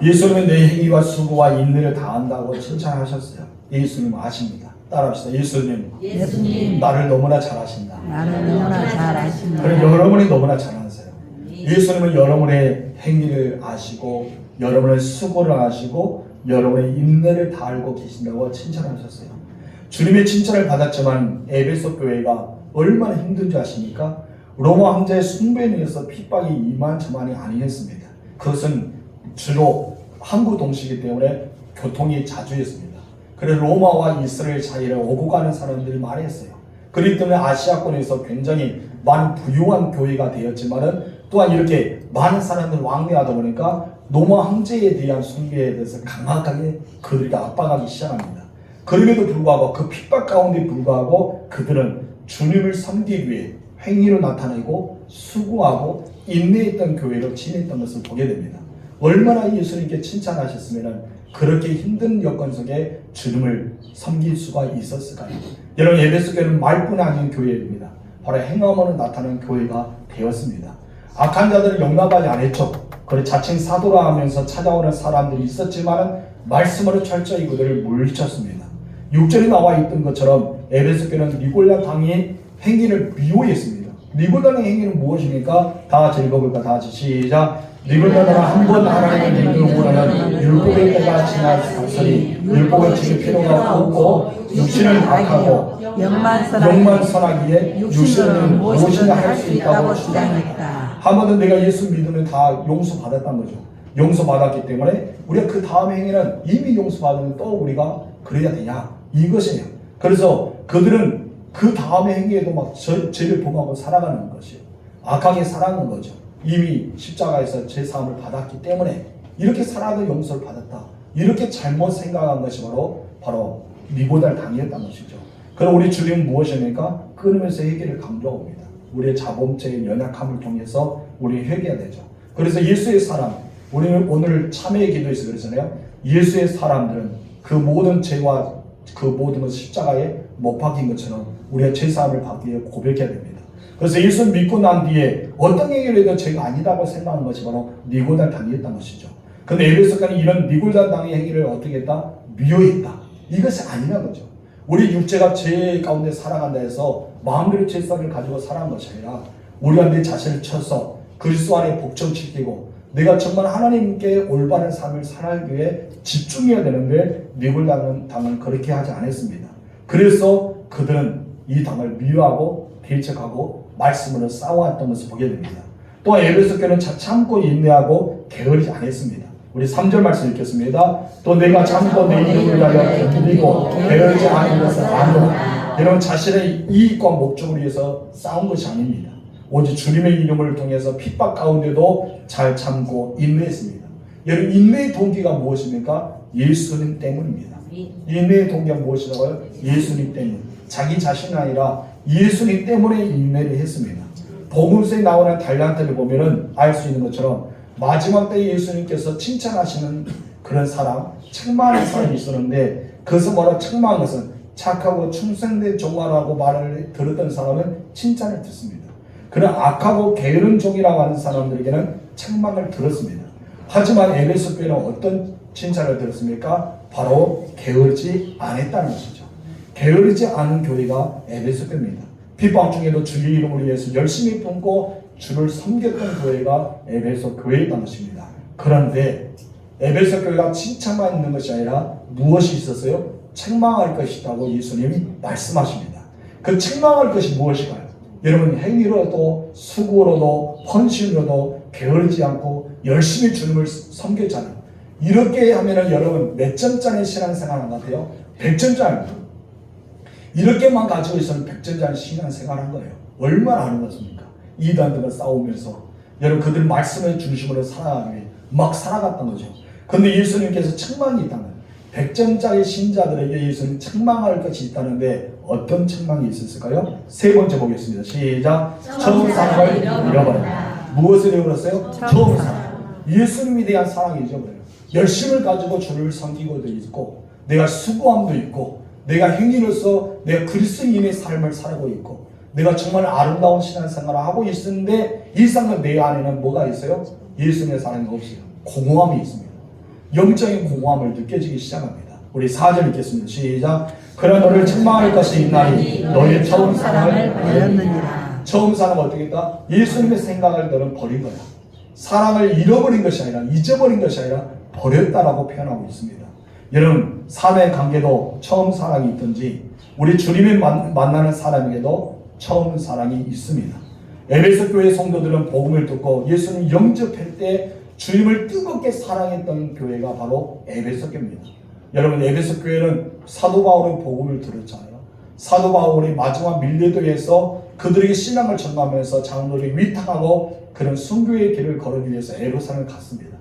예수님은 내 행위와 수고와 인내를 다한다고 칭찬하셨어요. 예수님 아십니다. 따라합시다. 예수님 나를 너무나 잘 아신다. 나는 너무나 잘 아십니다. 그리고 여러분이 너무나 잘 아세요. 예수님은 여러분의 행위를 아시고 여러분의 수고를 아시고 여러분의 인내를 다 알고 계신다고 칭찬하셨어요. 주님의 칭찬을 받았지만 에베소 교회가 얼마나 힘든지 아십니까? 로마 황제의 숭배에 의해서 핍박이 이만저만이 아니었습니다. 그것은 주로 항구 동시이기 때문에 교통이 자주 했습니다. 그래서 로마와 이스라엘 사이를 오고 가는 사람들이 많이 했어요. 그렇기 때문에 아시아권에서 굉장히 많은 부유한 교회가 되었지만은 또한 이렇게 많은 사람들 왕래하다 보니까 로마 황제에 대한 숭배에 대해서 강하게 그들이 압박하기 시작합니다. 그럼에도 불구하고 그 핍박 가운데 불구하고 그들은 주님을 섬기기 위해 행위로 나타내고 수고하고 인내했던 교회로 지냈던 것을 보게 됩니다. 얼마나 예수님께 칭찬하셨으면 그렇게 힘든 여건 속에 주님을 섬길 수가 있었을까요? 여러분, 에베소 교회는 말뿐이 아닌 교회입니다. 바로 행함으로 나타나는 교회가 되었습니다. 악한 자들을 용납하지 않았죠. 그래 자칭 사도라 하면서 찾아오는 사람들이 있었지만 말씀으로 철저히 그들을 물리쳤습니다. 6절에 나와 있던 것처럼 에베소 교회는 니골라 당의 행위를 미워했습니다. 니골라 당의 행위는 무엇입니까? 다 같이 읽어볼까? 다 같이 시작. 니골라는 한 번 하나님을 믿음으로는 율법의 때가 지났으니 율법을 지킬 필요가 없고 육신은 악하고 영만 선하기에 육신은 무엇이나 할 수 있다고 주장했다. 한번은 내가 예수 믿으면 다 용서받았다는 거죠. 용서받았기 때문에 우리가 그 다음 행위는 이미 용서받으면 또 우리가 그래야 되냐 이것이에요. 그래서 그들은 그 다음 행위에도 막 죄를 범하고 살아가는 것이에요. 악하게 살아가는 거죠. 이미 십자가에서 제 사함을 받았기 때문에 이렇게 살아도 용서를 받았다. 이렇게 잘못 생각한 것이 바로 미고달 당했다는 것이죠. 그럼 우리 주님은 무엇입니까? 끊으면서 회개를 강조합니다. 우리의 자범죄의 연약함을 통해서 우리 회개해야 되죠. 그래서 예수의 사람, 우리는 오늘 참회의 기도에서 그러잖아요. 예수의 사람들은 그 모든 죄와 그 모든 것을 십자가에 못 박힌 것처럼 우리가 죄사함을 받기 위해 고백해야 됩니다. 그래서 예수 믿고 난 뒤에 어떤 얘기를 해도 죄가 아니라고 생각하는 것이 바로 니골단 당했다는 것이죠. 그런데 에베소서는 이런 니골단 당의 행위를 어떻게 했다? 미워했다. 이것이 아니라는 거죠. 우리 육체가 죄 가운데 살아간다 해서 마음대로 죄성을 가지고 살아간 것이 아니라 우리가 내 자신을 쳐서 그리스도 안에 복종시키고 내가 정말 하나님께 올바른 삶을 살기 위해 집중해야 되는데 니골단 당은 그렇게 하지 않았습니다. 그래서 그들은 이 당을 미워하고 대적하고 말씀으로 싸워왔던 것을 보게 됩니다. 또 에베소 교회는 참고 인내하고 게으르지 않았습니다. 우리 3절 말씀 읽겠습니다. 또 내가 참고 내 이름을 위하여 견디고 게으르지 않은 것을 아노라. 여러분, 자신의 이익과 목적을 위해서 싸운 것이 아닙니다. 오직 주님의 이름을 통해서 핍박 가운데도 잘 참고 인내했습니다. 여러분, 인내의 동기가 무엇입니까? 예수님 때문입니다. 인내의 동기가 무엇이라고요? 예수님 때문. 자기 자신이 아니라 예수님 때문에 인내를 했습니다. 복음서에 나오는 달란트를 보면은 알 수 있는 것처럼 마지막 때에 예수님께서 칭찬하시는 그런 사람, 책망하는 사람이 있었는데 그것은 뭐라 책망한 것은 착하고 충성된 종아라고 말을 들었던 사람은 칭찬을 듣습니다. 그런 악하고 게으른 종이라고 하는 사람들에게는 책망을 들었습니다. 하지만 에베소 교회는 어떤 칭찬을 들었습니까? 바로 게으르지 않았다는 것이죠. 게으르지 않은 교회가 에베소 교회입니다. 핍박 중에도 주의 이름을 위해서 열심히 품고 주를 섬겼던 교회가 에베소 교회였던 것입니다. 그런데 에베소 교회가 칭찬만 있는 것이 아니라 무엇이 있었어요? 책망할 것이 있다고 예수님이 말씀하십니다. 그 책망할 것이 무엇일까요? 여러분, 행위로도 수고로도 헌신으로도 게으르지 않고 열심히 주님을 섬겼잖아요. 이렇게 하면은 여러분 몇 점짜리 신앙생활 한 것 같아요? 100점짜리입니다. 이렇게만 가지고 있으면 100점짜리 신앙생활 한 거예요. 얼마나 하는 것입니까? 이단들과 싸우면서 여러분 그들 말씀의 중심으로 살아가기 위해 막 살아갔던 거죠. 근데 예수님께서 책망이 있다는 거예요. 100점짜리 신자들에게 예수님 책망할 것이 있다는데 어떤 책망이 있었을까요? 세 번째 보겠습니다. 시작. 처음 사랑을 잃어버렸다. 무엇을 잃어버렸어요? 처음 사랑. 예수님에 대한 사랑을 잊어버려요. 열심을 가지고 주를 섬기고도 있고 내가 수고함도 있고 내가 행위로서 내가 그리스도인의 삶을 살고 있고 내가 정말 아름다운 신앙생활을 하고 있는데 일상은 내 안에는 뭐가 있어요? 예수님의 사랑이 없어요. 공허함이 있습니다. 영적인 공허함을 느껴지기 시작합니다. 우리 4절 읽겠습니다. 시작. 그러나 너를 책망할 것이 있나니 너의 처음 사랑을 버렸느니라. 처음 사랑은 어떻게 했다? 예수님의 생각을 너는 버린 거야. 사랑을 잃어버린 것이 아니라 잊어버린 것이 아니라 버렸다라고 표현하고 있습니다. 여러분, 사람의 관계도 처음 사랑이 있든지 우리 주님을 만나는 사람에게도 처음 사랑이 있습니다. 에베소 교회 성도들은 복음을 듣고 예수님 영접할 때 주님을 뜨겁게 사랑했던 교회가 바로 에베소 교회입니다. 여러분, 에베소 교회는 사도 바울의 복음을 들었잖아요. 사도 바울이 마지막 밀레도에서 그들에게 신앙을 전하면서 장로들이 위탁하고 그런 순교의 길을 걸기 위해서 에베소를 갔습니다.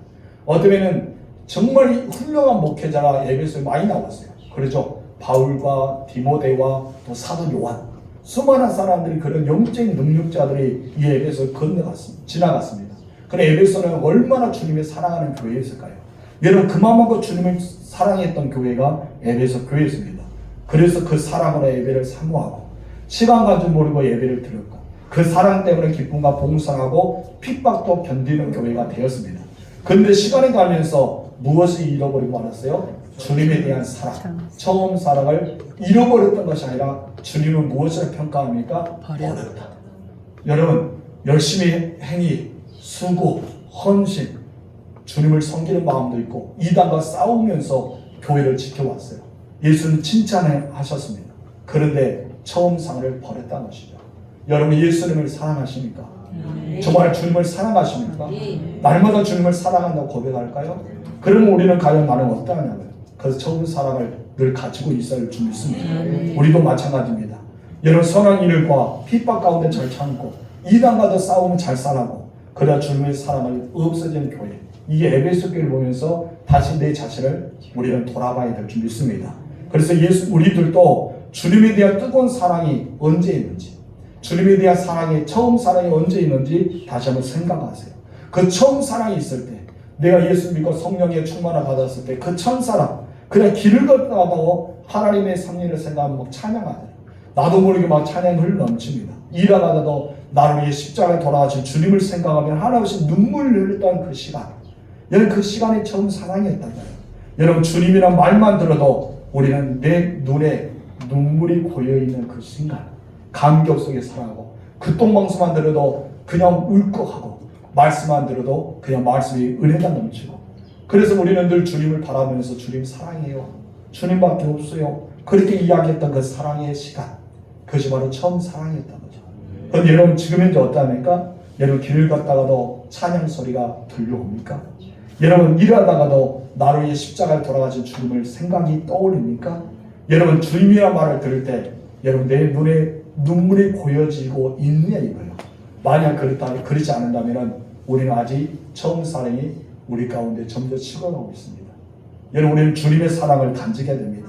어쩌면은 정말 훌륭한 목회자가 에베소에 많이 나왔어요. 그렇죠? 바울과 디모데와 또 사도 요한, 수많은 사람들이 그런 영적인 능력자들이 이 에베소에 지나갔습니다. 그래 에베소는 얼마나 주님을 사랑하는 교회였을까요? 여러분 그만큼 주님을 사랑했던 교회가 에베소 교회였습니다. 그래서 그 사랑으로 예배를 사모하고 시간 가지 모르고 예배를 드렸고 그 사랑 때문에 기쁨과 봉사하고 핍박도 견디는 교회가 되었습니다. 그런데 시간이 가면서 무엇을 잃어버리고 말았어요? 주님에 대한 사랑. 처음 사랑을 잃어버렸던 것이 아니라 주님은 무엇을 평가합니까? 버렸다. 여러분 열심히 행위, 수고, 헌신, 주님을 섬기는 마음도 있고 이단과 싸우면서 교회를 지켜왔어요. 예수는 칭찬하셨습니다. 그런데 처음 사랑을 버렸다는 것이죠. 여러분 예수님을 사랑하십니까? 정말 주님을 사랑하십니까? 날마다 주님을 사랑한다고 고백할까요? 그러면 우리는 과연 나는 어떠하냐고요. 그래서 처음 사랑을 늘 가지고 있어야 할 줄 믿습니다. 우리도 마찬가지입니다. 여러분 선한 일과 핍박 가운데 잘 참고 이단과도 싸우면 잘 살아고 그래야 주님의 사랑을 없어지는 교회. 이게 에베소 교회를 보면서 다시 내 자신을 우리는 돌아봐야 될 줄 믿습니다. 그래서 우리들도 주님에 대한 뜨거운 사랑이 언제 있는지, 주님에 대한 사랑이 처음 사랑이 언제 있는지 다시 한번 생각하세요. 그 처음 사랑이 있을 때, 내가 예수 믿고 성령의 충만을 받았을 때 그 첫사랑, 그냥 길을 걷다가도 하나님의 섭리를 생각하면 막 찬양하세요. 나도 모르게 막 찬양이 흘러넘칩니다. 일하다가도 나를 위해 십자가에 돌아가신 주님을 생각하면 하나없이 눈물을 흘렸던 그 시간, 여러분 그 시간이 처음 사랑이었다고요. 여러분 주님이란 말만 들어도 우리는 내 눈에 눈물이 고여있는 그 순간 감격 속에 살아가고 그 똥방수만 들어도 그냥 울컥하고 말씀만 들어도 그냥 말씀이 은혜가 넘치고 그래서 우리는 늘 주님을 바라보면서 주님 사랑해요. 주님밖에 없어요. 그렇게 이야기했던 그 사랑의 시간 그것이 바로 처음 사랑이었던 거죠. 그런데 여러분 지금 현재 어떠합니까? 여러분 길을 걷다가도 찬양 소리가 들려옵니까? 여러분 일하다가도 나를 위해 십자가에 돌아가신 주님을 생각이 떠올립니까? 여러분 주님이란 말을 들을 때 여러분 내 눈에 눈물이 고여지고 있느냐 이거예요. 만약 그렇지 않는다면 우리는 아직 처음 사랑이 우리 가운데 점점 식어가고 있습니다. 여러분 우리는 주님의 사랑을 간직해야 됩니다.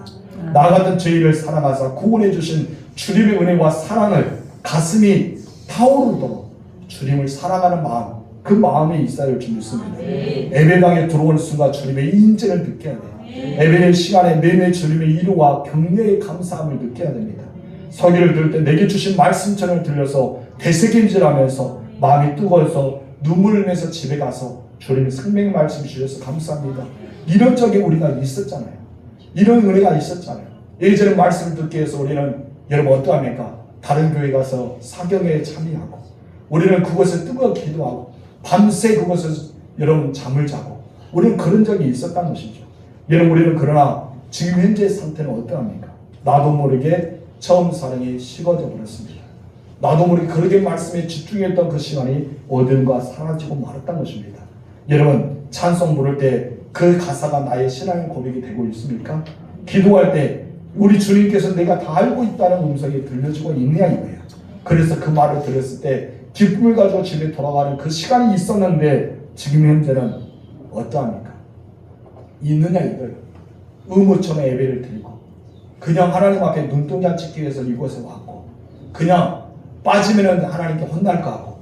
나 같은 죄인을 사랑하사 구원해 주신 주님의 은혜와 사랑을 가슴이 타오르도록 주님을 사랑하는 마음 그 마음에 있어야 할 줄 믿습니다. 예배당에 들어오는 순간 주님의 인재를 느껴야 돼요. 예배의 시간에 매매 주님의 이루와 격려의 감사함을 느껴야 됩니다. 설교를 들을 때 내게 주신 말씀처럼 들려서 되새김질하면서 마음이 뜨거워서 눈물을 흘리면서 집에 가서 주님의 생명의 말씀 주셔서 감사합니다. 이런 적이 우리가 있었잖아요. 이런 은혜가 있었잖아요. 예전에 말씀을 듣기 위해서 우리는 여러분 어떠합니까? 다른 교회 가서 사경회에 참여하고 우리는 그것을 뜨겁게 기도하고 밤새 그것을 여러분 잠을 자고 우리는 그런 적이 있었다는 것이죠. 여러분 우리는 그러나 지금 현재의 상태는 어떠합니까? 나도 모르게 처음 사랑이 식어져 버렸습니다. 나도 모르게 그렇게 말씀에 집중했던 그 시간이 어딘가 사라지고 말았다는 것입니다. 여러분 찬송 부를 때 그 가사가 나의 신앙의 고백이 되고 있습니까? 기도할 때 우리 주님께서 내가 다 알고 있다는 음성이 들려지고 있느냐 이거예요. 그래서 그 말을 들었을 때 기쁨을 가지고 집에 돌아가는 그 시간이 있었는데 지금 현재는 어떠합니까? 있느냐 이거예요. 의무처럼 예배를 드리고 그냥 하나님 앞에 눈동자 찍기 위해서 이곳에 왔고 그냥 빠지면 하나님께 혼날 거 같고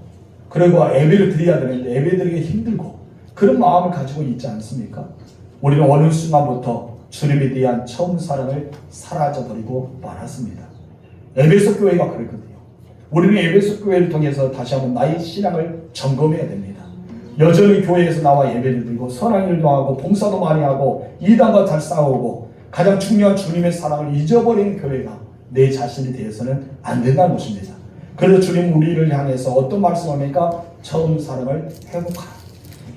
그리고 예배를 드려야 되는데 예배 드리기 힘들고 그런 마음을 가지고 있지 않습니까? 우리는 어느 순간부터 주님에 대한 처음 사랑을 사라져버리고 말았습니다. 에베소 교회가 그랬거든요. 우리는 에베소 교회를 통해서 다시 한번 나의 신앙을 점검해야 됩니다. 여전히 교회에서 나와 예배를 드리고 선한 일도 하고 봉사도 많이 하고 이단과 잘 싸우고 가장 중요한 주님의 사랑을 잊어버리는 교회가 내 자신이 되어서는 안 된다는 것입니다. 그래서 주님 우리를 향해서 어떤 말씀합니까? 처음 사랑을 회복하라.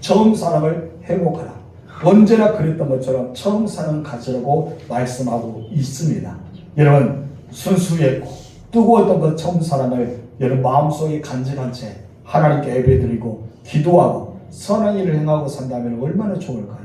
처음 사랑을 회복하라. 언제나 그랬던 것처럼 처음 사랑 가지라고 말씀하고 있습니다. 여러분 순수했고 뜨거웠던 그 처음 사랑을 여러분 마음속에 간직한 채 하나님께 예배드리고 기도하고 선한 일을 행하고 산다면 얼마나 좋을까요?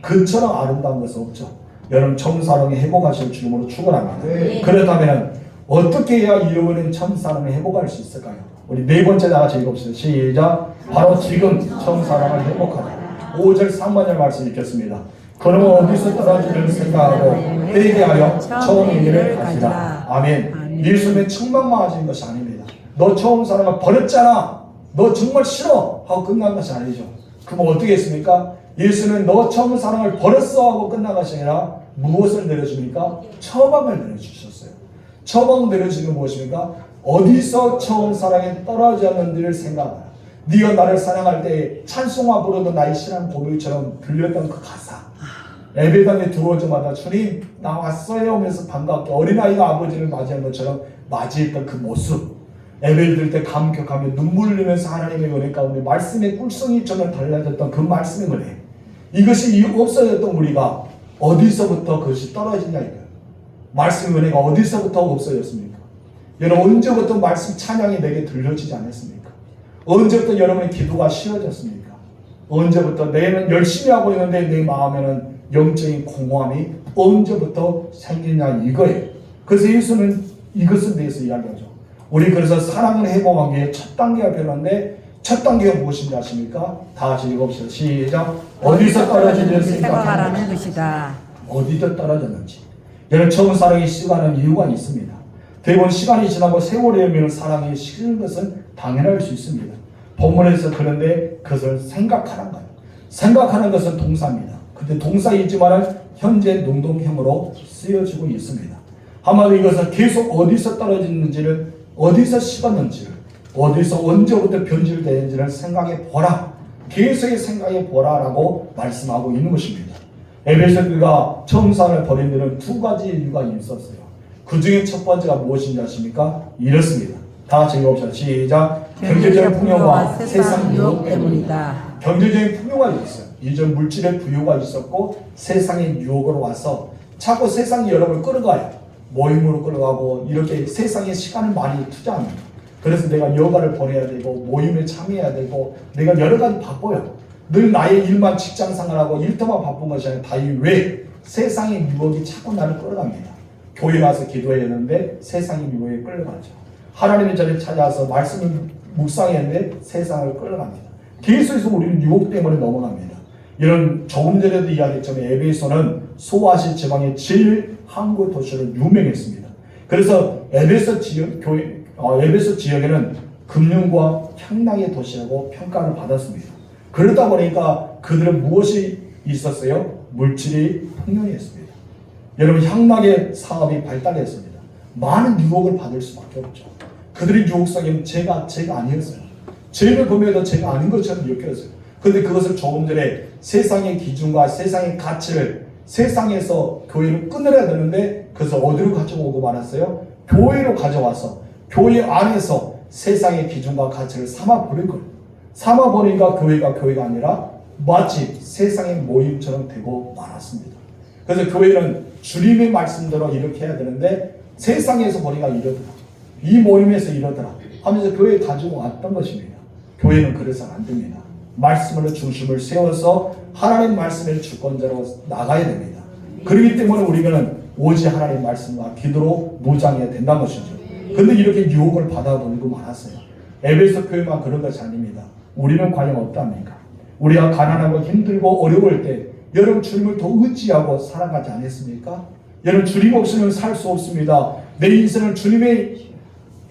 그처럼 아름다운 것은 없죠. 여러분 처음 사랑이 회복하실 주님으로 축원합니다. 그렇다면 어떻게 해야 잃어버린 처음 사랑을 회복할 수 있을까요? 우리 네 번째 다 같이 읽읍시다. 시작. 바로 지금 처음 사랑을 회복하라. 5절 3번절 말씀 읽겠습니다. 그러면 어디서 떨어지는 생각하고 회개하여 처음 일을 하시라. 아멘. 예수님의 책망만 하신 것이 아닙니다. 너 처음 사랑을 버렸잖아. 너 정말 싫어 하고 끝난 것이 아니죠. 그럼 어떻게 했습니까? 예수는 너 처음 사랑을 버렸어 하고 끝난 것이 아니라 무엇을 내려줍니까? 처방을 내려주셨어요. 처방 내려주는 게 무엇입니까? 어디서 처음 사랑에 떨어졌는지를 생각하라. 네가 나를 사랑할 때 찬송화 부르던 나의 신앙 고백처럼 들렸던 그 가사. 예배당에 들어오자마자 주님 나 왔어요 하면서 반갑게 어린아이가 아버지를 맞이하는 것처럼 맞이했던 그 모습. 예배를 들 때 감격하며 눈물 흘리면서 하나님의 은혜 가운데 말씀의 꿀송이처럼 달라졌던 그 말씀의 은혜. 이것이 없어졌던 우리가 어디서부터 그것이 떨어지냐 이거예요. 말씀의 은혜가 어디서부터 없어졌습니까? 여러분 언제부터 말씀 찬양이 내게 들려지지 않았습니까? 언제부터 여러분의 기도가 쉬워졌습니까? 언제부터 내는 열심히 하고 있는데 내 마음에는 영적인 공허함이 언제부터 생기냐 이거예요. 그래서 예수는 이것에 대해서 이야기하죠. 우리 그래서 사랑을 회복하기 위해 첫 단계가 필요한데 첫 단계가 무엇인지 아십니까? 다 같이 읽어봅시다. 시작. 어디서 떨어지는지 생각하라는 것이다. 어디서 떨어졌는지. 여러분 처음 사랑이 식어가는 이유가 있습니다. 대부분 시간이 지나고 세월이 흐르면 사랑이 식는 것은 당연할 수 있습니다. 본문에서 그런데 그것을 생각하는 거예요. 생각하는 것은 동사입니다. 근데 동사이지만 현재 능동형으로 쓰여지고 있습니다. 한마디로 이것은 계속 어디서 떨어지는지를 어디서 식었는지를 어디서 언제부터 변질되는지를 생각해 보라. 계속 생각해 보라라고 말씀하고 있는 것입니다. 에베소 교회가 처음 사랑을 버린 데는 두 가지 이유가 있었어요. 그 중에 첫 번째가 무엇인지 아십니까? 이렇습니다. 다 같이 읽어봅시다. 시작. 경제적인 풍요와 세상 유혹 때문이다. 경제적인 풍요가 있었어요. 이전 물질의 부유가 있었고 세상의 유혹으로 와서 자꾸 세상이 여러분을 끌어가요. 모임으로 끌어가고 이렇게 세상에 시간을 많이 투자합니다. 그래서 내가 여가를 보내야 되고 모임에 참여해야 되고 내가 여러 가지 바빠요. 늘 나의 일만 직장 생활하고 일터만 바쁜 것이 아니라 다이 왜 세상의 유혹이 자꾸 나를 끌어갑니다. 교회 가서 기도해야 하는데 세상의 유혹에 끌려가죠. 하나님의 자리에 찾아와서 말씀을 묵상했는데 세상을 끌어갑니다. 계속해서 우리는 유혹 때문에 넘어갑니다. 이런 조금 전에도 이야기했지만 에베소는 소아시 지방의 제일 항구 도시로 유명했습니다. 그래서 에베소 지역에는 금융과 향락의 도시라고 평가를 받았습니다. 그러다 보니까 그들은 무엇이 있었어요? 물질이 풍요했습니다. 여러분 향락의 사업이 발달했습니다. 많은 유혹을 받을 수밖에 없죠. 그들의 유혹성은 제가 아니었어요. 죄를 범해도 제가 아닌 것처럼 느껴졌어요. 그런데 그것을 조금 전에 세상의 기준과 세상의 가치를 세상에서 교회를 끊어야 되는데 그것을 어디로 가져오고 말았어요? 교회로 가져와서 교회 안에서 세상의 기준과 가치를 삼아버릴 거예요. 삼아버리니까 교회가 아니라 마치 세상의 모임처럼 되고 말았습니다. 그래서 교회는 주님의 말씀대로 이렇게 해야 되는데 세상에서 보니까 이러더라. 이 모임에서 이러더라 하면서 교회에 가지고 왔던 것입니다. 교회는 그래서는 안 됩니다. 말씀으로 중심을 세워서 하나님 말씀의 주권자로 나가야 됩니다. 그렇기 때문에 우리는 오직 하나님 말씀과 기도로 무장해야 된다는 것이죠. 그런데 이렇게 유혹을 받아버리고 말았어요. 에베소 교회만 그런 것이 아닙니다. 우리는 과연 어떠합니까? 우리가 가난하고 힘들고 어려울 때 여러분 주님을 더 의지하고 살아가지 않았습니까? 여러분 주님 없으면 살 수 없습니다. 내 인생은 주님의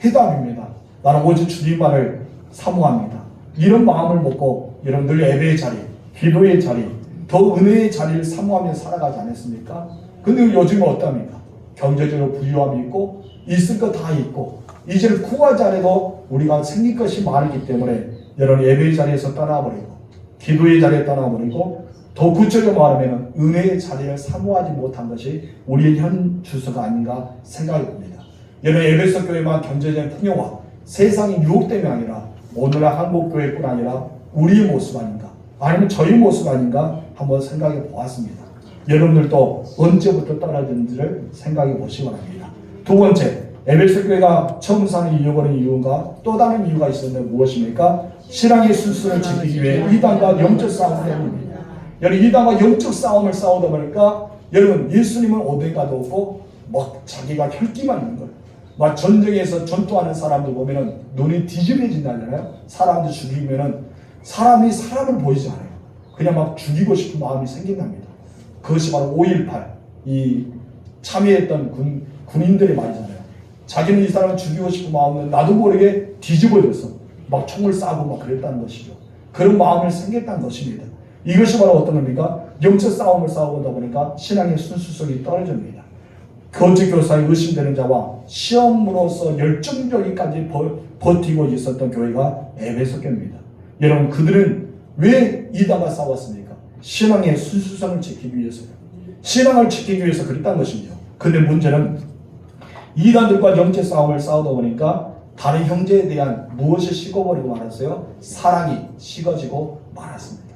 해답입니다. 나는 오직 주님만을 사모합니다. 이런 마음을 먹고 여러분 늘 예배의 자리, 기도의 자리, 더 은혜의 자리를 사모하며 살아가지 않았습니까? 근데 요즘은 어떠합니까? 경제적으로 부유함이 있고 있을 거 다 있고 이제는 구하지 않아도 우리가 생길 것이 많기 때문에 여러분 예배의 자리에서 떠나버리고 기도의 자리에 떠나버리고 더 구체적으로 말하면 은혜의 자리를 사모하지 못한 것이 우리의 현 주소가 아닌가 생각이 듭니다. 여러분 에베소 교회만 경제적인 풍요와 세상의 유혹 때문에 아니라 오늘의 한국교회뿐 아니라 우리의 모습 아닌가 아니면 저희 모습 아닌가 한번 생각해 보았습니다. 여러분들도 언제부터 떨어지는지를 생각해 보시기 바랍니다. 두 번째, 에베소 교회가 처음 사는 잃어버린 이유가 또 다른 이유가 있었는데 무엇입니까? 신앙의 순수를 지키기 위해 이단과 영적 싸움을 해봅니다. 여러분 이단과 영적 싸움을 싸우다 보니까 여러분 예수님은 어디 가도 없고 막 자기가 혈기만 있는 거예요. 막 전쟁에서 전투하는 사람들 보면은 눈이 뒤집어진다잖아요. 사람들 죽이면은 사람이 사람을 보이지 않아요. 그냥 막 죽이고 싶은 마음이 생긴답니다. 그것이 바로 5.18 이 참여했던 군인들의 말이잖아요. 자기는 이 사람을 죽이고 싶은 마음은 나도 모르게 뒤집어졌어. 막 총을 쏴고 막 그랬다는 것이죠. 그런 마음이 생겼다는 것입니다. 이것이 바로 어떤 겁니까? 영적 싸움을 싸우다 보니까 신앙의 순수성이 떨어집니다. 거짓 교사에 의심되는 자와 시험으로서 열정적이까지 버티고 있었던 교회가 에베소 교회입니다. 여러분, 그들은 왜 이단과 싸웠습니까? 신앙의 순수성을 지키기 위해서요. 신앙을 지키기 위해서 그랬다는 것이죠. 근데 문제는 이단들과 영적 싸움을 싸우다 보니까 다른 형제에 대한 무엇이 식어버리고 말았어요? 사랑이 식어지고 말았습니다.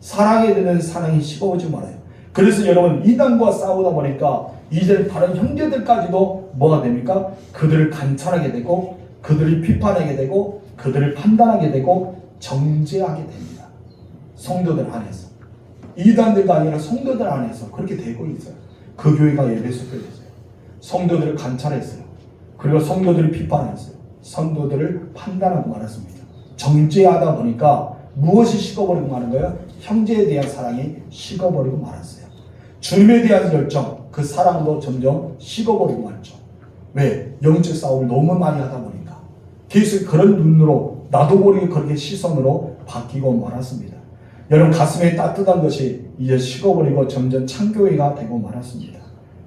사랑에 대한 사랑이 식어오지 말아요. 그래서 여러분, 이단과 싸우다 보니까 이제 다른 형제들까지도 뭐가 됩니까? 그들을 관찰하게 되고, 그들을 비판하게 되고, 그들을 판단하게 되고, 정죄하게 됩니다. 성도들 안에서. 이단들가 아니라 성도들 안에서 그렇게 되고 있어요. 그 교회가 에베소 교회였어요. 성도들을 관찰했어요. 그리고 성도들을 비판했어요. 성도들을 판단하고 말았습니다. 정죄하다 보니까 무엇이 식어버리고 마는 거예요? 형제에 대한 사랑이 식어버리고 말았어요. 주님에 대한 열정, 그 사랑도 점점 식어버리고 말죠. 왜? 영적 싸움을 너무 많이 하다 보니까 계속 그런 눈으로 나도 모르게 그렇게 시선으로 바뀌고 말았습니다. 여러분, 가슴에 따뜻한 것이 이제 식어버리고 점점 창교회가 되고 말았습니다.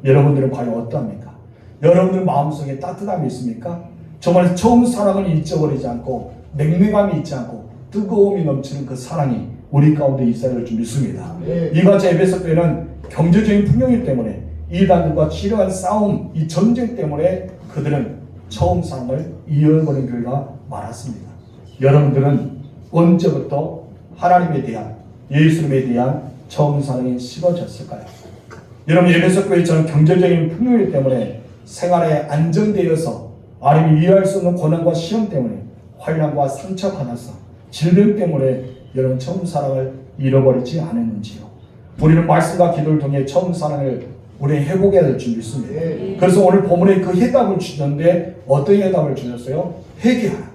여러분들은 과연 어떠합니까? 여러분들 마음속에 따뜻함이 있습니까? 정말 처음 사랑을 잊어버리지 않고 냉랭함이 있지 않고 뜨거움이 넘치는 그 사랑이 우리 가운데 있어야 될 줄 믿습니다. 이같이 에베소 교회는 경제적인 풍요일 때문에 이단들과 치열한 싸움, 이 전쟁 때문에 그들은 처음 사랑을 잃어버린 교회가 많았습니다. 여러분들은 언제부터 하나님에 대한, 예수님에 대한 처음 사랑이 식어졌을까요? 여러분, 에베소 교회처럼 경제적인 풍요일 때문에 생활에 안정되어서 아니면 이해할 수 없는 고난과 시험 때문에 환난과 상처받아서 질병 때문에 여러분 처음 사랑을 잃어버리지 않았는지요? 우리는 말씀과 기도를 통해 처음 사랑을 우리 회복해야 될 줄 믿습니다. 그래서 오늘 본문에 그 해답을 주셨는데 어떤 해답을 주셨어요? 회개하라.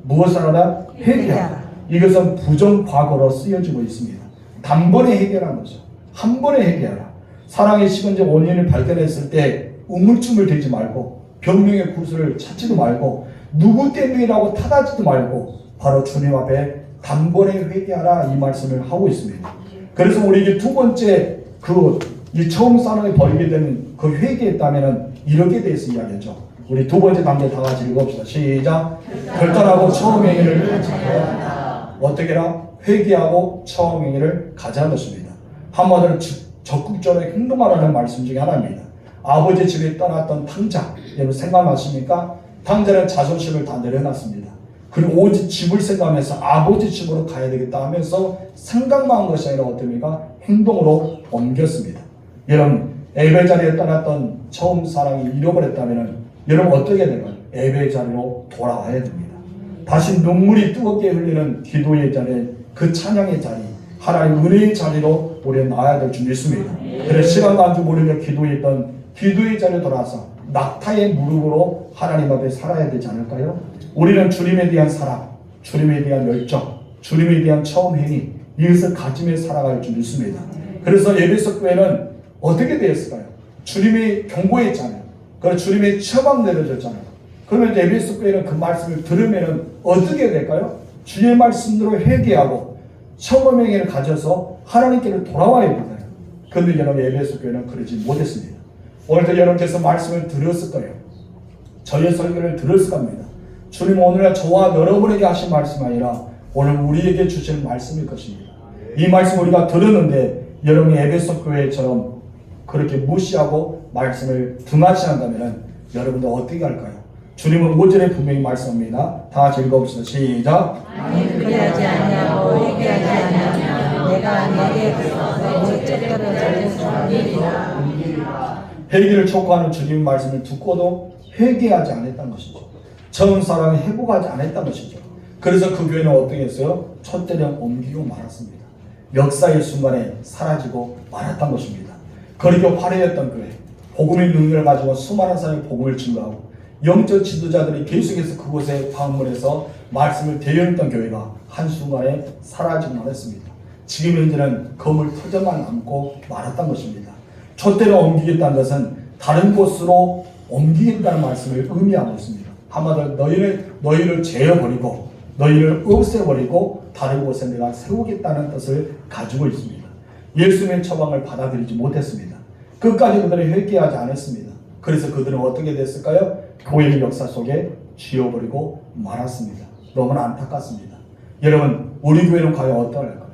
무엇을 하라? 회개하라. 이것은 부정과거로 쓰여지고 있습니다. 단번에 해결한 거죠. 한 번에 해결하라. 사랑의 시간적 원인을 발견했을 때 우물쭈물 대지 말고 변명의 구슬을 찾지도 말고 누구 때문이라고 탓하지도 말고 바로 주님 앞에 단번에 회개하라, 이 말씀을 하고 있습니다. 그래서 우리 두 번째 이 처음 사랑을 버리게 되는 그 회개했다면은 이렇게 대해서 이야기하죠. 우리 두 번째 단계 다 같이 읽어봅시다. 시작. 결단하고 처음 행위를 어떻게 해라? 회개하고 처음 행위를 가자는 것입니다. 한마디로 적극적으로 행동하라는 말씀 중에 하나입니다. 아버지 집에 떠났던 탕자, 여러분 생각나십니까? 탕자는 자존심을 다 내려놨습니다. 그리고 오직 집을 생각하면서 아버지 집으로 가야 되겠다 하면서 생각만 한 것이 아니라 어떻습니까? 행동으로 옮겼습니다. 여러분, 예배 자리에 떠났던 처음 사랑이 잃어버렸다면 여러분 어떻게 될까요? 예배 자리로 돌아와야 됩니다. 다시 눈물이 뜨겁게 흘리는 기도의 자리, 그 찬양의 자리, 하나님 은혜의 자리로 우리는 나와야 될 줄 믿습니다. 그래서 시간도 안주 모르며 기도했던 기도의 자리에 돌아와서 낙타의 무릎으로 하나님 앞에 살아야 되지 않을까요? 우리는 주님에 대한 사랑, 주님에 대한 열정, 주님에 대한 처음 행위, 이것을 가지며 살아갈 줄 믿습니다. 그래서 에베소 교회는 어떻게 되었을까요? 주님이 경고했잖아요. 그래서 주님의 처방 내려졌잖아요. 그러면 에베소 교회는 그 말씀을 들으면 어떻게 될까요? 주의 말씀대로 회개하고 처음 행위를 가져서 하나님께로 돌아와야 되잖아요. 그런데 여러분, 에베소 교회는 그러지 못했습니다. 오늘도 여러분께서 말씀을 들었을 거예요. 저의 설교를 들었을 겁니다. 주님 오늘날 저와 여러분에게 하신 말씀이 아니라 오늘 우리에게 주시는 말씀일 것입니다. 이 말씀 우리가 들었는데 여러분이 에베소 교회처럼 그렇게 무시하고 말씀을 등하시한다면 여러분들 어떻게 할까요? 주님은 5절에 분명히 말씀합니다. 다 같이 읽어봅시다. 시작. 아니 그리하지 아니하고 회개하지 아니하면 내가 내게 내 뜻대로 저질러주리라. 회개를 촉구하는 주님의 말씀을 듣고도 회개하지 않았다는 것이죠. 처음 사랑을 회복하지 않았다는 것이죠. 그래서 그 교회는 어떻게 했어요? 촛대를 옮기고 말았습니다. 역사의 순간에 사라지고 말았던 것입니다. 그렇게 화려했던 교회, 복음의 능력을 가지고 수많은 사람이 복음을 증거하고 영적 지도자들이 계속해서 그곳에 방문해서 말씀을 대연했던 교회가 한순간에 사라지고 말았습니다. 지금 현재는 거물 터져만 남고 말았던 것입니다. 촛대를 옮기겠다는 것은 다른 곳으로 옮기겠다는 말씀을 의미하고 있습니다. 한마디로 너희를 제어버리고 너희를 없애버리고 다른 곳에 내가 세우겠다는 뜻을 가지고 있습니다. 예수님의 처방을 받아들이지 못했습니다. 끝까지 그들은 회개하지 않았습니다. 그래서 그들은 어떻게 됐을까요? 교회의 역사 속에 쥐어버리고 말았습니다. 너무나 안타깝습니다. 여러분, 우리 교회는 과연 어떠할까요?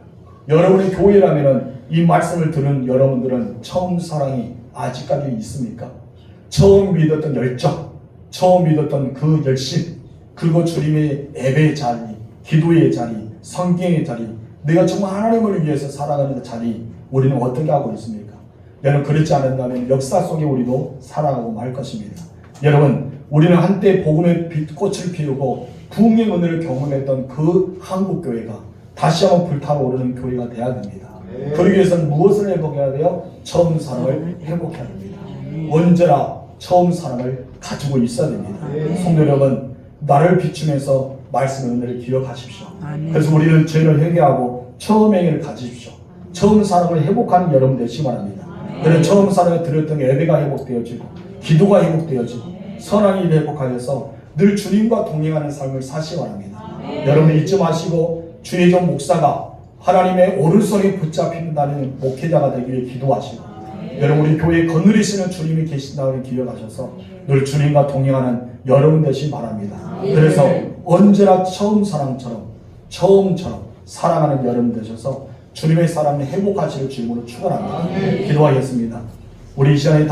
여러분의 교회라면 이 말씀을 들은 여러분들은 처음 사랑이 아직까지 있습니까? 처음 믿었던 열정, 처음 믿었던 그 열심, 그리고 주님의 예배의 자리, 기도의 자리, 성경의 자리, 내가 정말 하나님을 위해서 살아가는 자리, 우리는 어떻게 하고 있습니까? 여러분, 그렇지 않는다면 역사 속에 우리도 살아가고 말 것입니다. 여러분, 우리는 한때 복음의 꽃을 피우고 부흥의 은혜를 경험했던 그 한국교회가 다시 한번 불타오르는 교회가 되어야 됩니다. 그러기 위해서는 무엇을 회복해야 돼요? 처음 사랑을 회복해야 됩니다. 언제나 처음 사랑을 가지고 있어야 됩니다. 성도 여러분, 나를 비추면서 말씀의 은혜를 기억하십시오. 그래서 우리는 죄를 회개하고 처음 행위를 가지십시오. 처음 사랑을 회복하는 여러분 되시기 바랍니다. 그래서 처음 사랑을 드렸던 예배가 회복되어지고 기도가 회복되어지고 선한 일을 회복하여서 늘 주님과 동행하는 삶을 사시기 바랍니다. 여러분 잊지 마시고 주의 종 목사가 하나님의 오른손에 붙잡힌다는 목회자가 되기 위해 기도하시고 여러분 우리 교회에 거느리시는 주님이 계신다는 기억하셔서 늘 주님과 동행하는 여러분 되시기 바랍니다. 그래서 언제나 처음 사랑처럼 처음처럼 사랑하는 여러분 되셔서 주님의 사랑을 회복하시는 주님으로 축원합니다. 기도하겠습니다. 우리 이 시간에